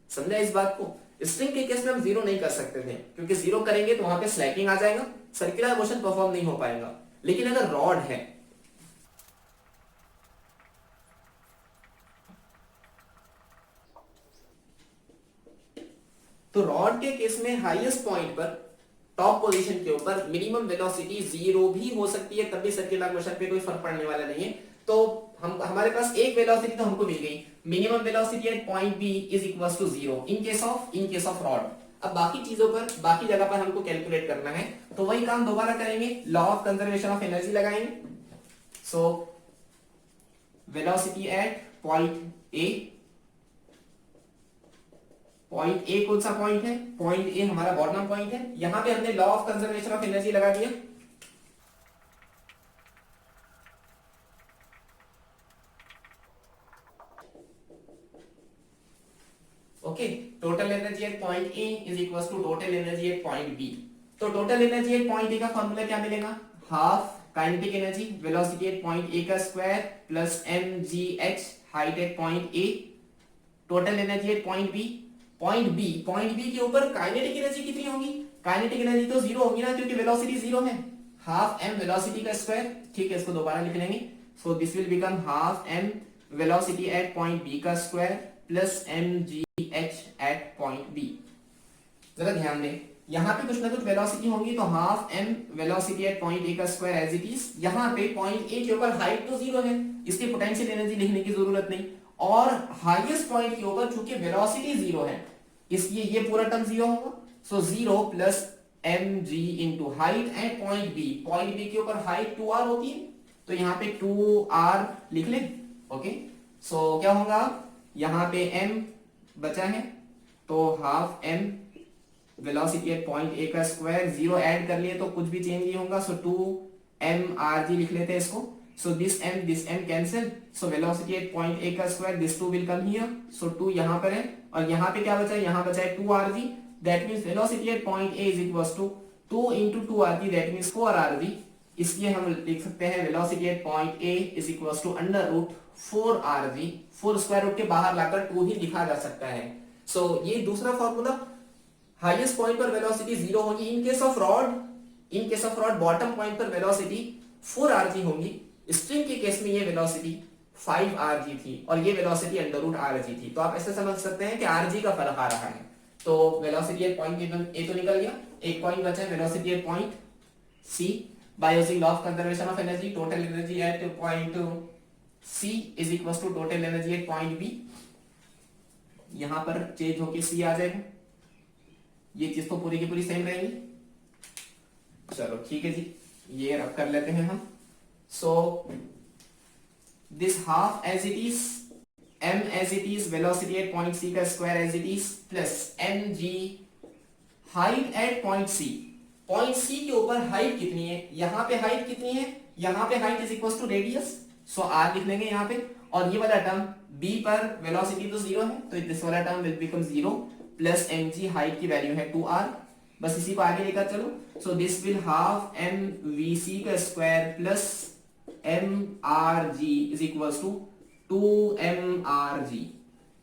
समझा इस बात को। स्ट्रिंग के केस में हम जीरो नहीं कर सकते थे, क्योंकि जीरो करेंगे तो वहां पे स्लैकिंग आ जाएगा, सर्कुलर मोशन परफॉर्म नहीं हो पाएगा। लेकिन अगर रॉड है तो रॉड के केस में हाईएस्ट पॉइंट पर टॉप पोजीशन के ऊपर मिनिमम वेलोसिटी जीरो भी हो सकती है, तब भी सर्कुलर मोशन पे कोई फर्क पड़ने वाला नहीं है। तो हमारे पास एक वेलोसिटी तो हमको मिल गई, minimum velocity at point B is equals to zero in case of rod. अब बाकी चीजों पर, बाकी जगह पर हमको कैलकुलेट करना है, तो वही काम दोबारा करेंगे, law of conservation of energy लगाएंगे। So velocity at point A कौन सा पॉइंट है, पॉइंट ए हमारा बॉटम पॉइंट है, यहां पे हमने law of conservation of energy लगा दिया। Okay, total energy at point A is equals to total energy at point B. तो total energy at point A का फॉर्मूला क्या मिलेगा, half kinetic energy velocity at point A का square plus mgh height at point A, total energy at point B. Point B के ऊपर काइनेटिक एनर्जी कितनी होगी? काइनेटिक एनर्जी तो जीरो होगी ना, क्योंकि वेलोसिटी जीरो है। हाफ m वेलोसिटी का स्क्वायर, ठीक है, इसको दोबारा लिख लेंगे। So this will become half m velocity at point B का square plus mgh at point B. जरा ध्यान दें, यहाँ पे कुछ ना कुछ वेलोसिटी होंगी, तो half m velocity at point A का स्क्वायर एज इट इज। यहाँ पे पॉइंट ए के ऊपर हाइट तो जीरो है, इसकी पोटेंशियल एनर्जी लिखने की जरूरत नहीं, और हाईएस्ट पॉइंट के ऊपर चूंकि वेलोसिटी जीरो है इसलिए ये पूरा टर्म जीरो होगा। So zero plus mg into height at point B. Point B के ऊपर हाइट 2r होती है, तो यहाँ पे 2r लिख ले। ओके, सो क्या होगा, यहाँ पे m बचा है, तो half m velocity at point A का स्क्वायर, जीरो ऐड कर लिए तो कुछ भी चेंज नहीं होगा, सो 2mrg लिख लेते हैं इसको। So this m cancel, so velocity at point A का square, this 2 will come here, so 2 यहाँ पर है, और यहाँ पे क्या बचा है, यहाँ बचा है 2rg। That means velocity at point A is equals to 2 into 2rg, that means 4rg। इसलिए हम लिख सकते हैं velocity at point A is equals to under root 4rg। 4 square root के बाहर लाकर 2 ही लिखा जा सकता है। सो ये दूसरा फॉर्मूला, हाईएस्ट पॉइंट पर वेलोसिटी जीरो होगी इन case of rod, bottom point पर वेलोसिटी 4rg होगी। स्ट्रिंग के केस में ये वेलोसिटी 5rg थी और ये वेलोसिटी अंडर रूट rg थी। तो आप ऐसे समझ सकते हैं कि rg का फर्क आ रहा है। तो वेलोसिटी एट पॉइंट ए तो निकल गया, एक पॉइंट बचा है velocity at point C. By using law of conservation of energy, total energy at point C is equals to total energy at point B. यहां पर चेंज होके सी आ जाएगा, ये चीज तो पूरी की पूरी सेम रहेगी। चलो ठीक है जी, ये रख कर लेते हैं हम। So this half as it is, m as it is, velocity at point C का square as it is, plus mg height at point C। point C के ऊपर height कितनी है, यहाँ पे height कितनी है, यहाँ पे height is equals to radius, so r लिख लेंगे यहाँ पे। और ये वाला टर्म B पर velocity तो जीरो है, तो दिस वाला term will become zero, plus mg height की वैल्यू है 2r। बस इसी को आगे लेकर चलो। so this will half mvc का square plus mrg is equals to 2mrg।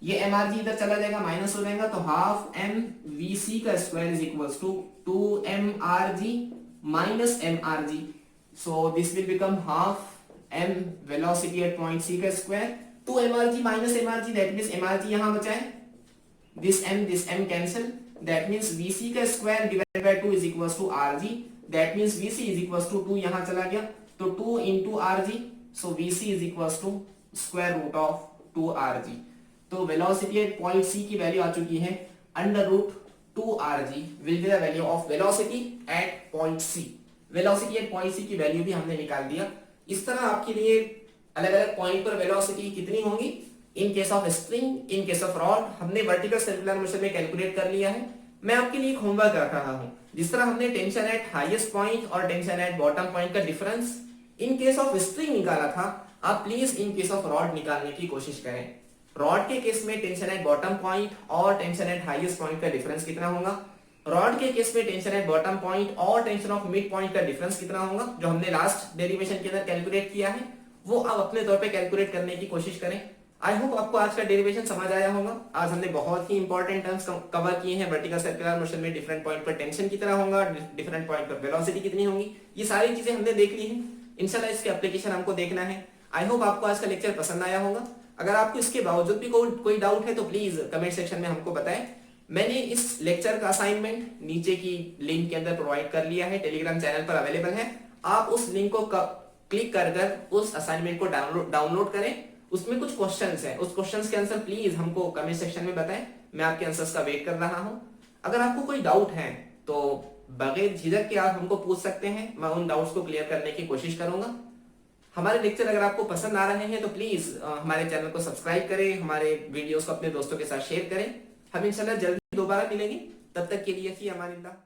ये mrg इधर चला जाएगा, माइनस हो जाएगा, तो हाफ mvc का square is equals to 2mrg minus mrg। So this will become half m velocity at point c का square 2mrg minus mrg, that means mrg यहां बचा है, this m cancel, that means vc का square divided by 2 is equals to rg, that means vc is equals to 2 यहां चला गया, तो 2 into rg, so vc is equals to square root of 2rg। तो वेलोसिटी एट पॉइंट C की वैल्यू आ चुकी है under root 2rg will be the value of velocity at point C। Velocity at point C की वैल्यू भी हमने निकाल दिया। इस तरह आपके लिए अलग अलग पॉइंट पर वेलोसिटी कितनी होंगी, इन case of spring, in case of rod, हमने वर्टिकल सर्कुलर मोशन में कैलकुलेट कर लिया है। मैं आपके लिए एक होमवर्क रख रहा हूं, जिस तरह हमने टेंशन एट हाईएस्ट पॉइंट और टेंशन एट बॉटम पॉइंट का difference in case of spring निकाला था, आप please in case of rod निकालने की कोशिश करें। रॉड के केस में टेंशन एट बॉटम पॉइंट और टेंशन एट हाईएस्ट पॉइंट का डिफरेंस कितना होगा, रॉड के केस में टेंशन एट बॉटम पॉइंट और टेंशन ऑफ मिड पॉइंट का डिफरेंस कितना होगा, जो हमने लास्ट डेरिवेशन के अंदर कैलकुलेट किया है, वो आप अपने तौर पे कैलकुलेट करने की कोशिश करें। आई होप आपको आज का डेरिवेशन समझ आया होगा। आज हमने बहुत ही इंपॉर्टेंट टर्म्स कवर किए हैं। वर्टिकल सर्कुलर मोशन में डिफरेंट पॉइंट पर टेंशन कितना होगा, डिफरेंट पॉइंट पर वेलोसिटी कितनी होगी, ये सारी चीजें हमने देख ली हैं। इंशाल्लाह इसके एप्लीकेशन हमको देखना है। आई होप आपको आज का लेक्चर पसंद आया होगा। अगर आपको इसके बावजूद भी कोई डाउट है तो प्लीज कमेंट सेक्शन में हमको बताएं। मैंने इस लेक्चर का असाइनमेंट नीचे की लिंक के अंदर प्रोवाइड कर लिया है, टेलीग्राम चैनल पर अवेलेबल है। आप उस लिंक को क्लिक कर उस असाइनमेंट को डाउनलोड करें। उसमें कुछ क्वेश्चंस हैं, उस क्वेश्चंस के आंसर प्लीज हमको कमेंट सेक्शन में बताएं। मैं आपके आंसर्स का वेट कर रहा हूं। अगर आपको कोई डाउट है तो बगैर झिझक के आप हमको पूछ सकते हैं, मैं उन डाउट्स को क्लियर करने की कोशिश करूंगा। हमारे लेक्चर अगर आपको पसंद आ रहे हैं तो प्लीज हमारे चैनल को सब्सक्राइब करें, हमारे वीडियोस को अपने दोस्तों के साथ शेयर करें। हम इंशाल्लाह जल्दी दोबारा मिलेंगे, तब तक के लिए फी अमानिल्लाह।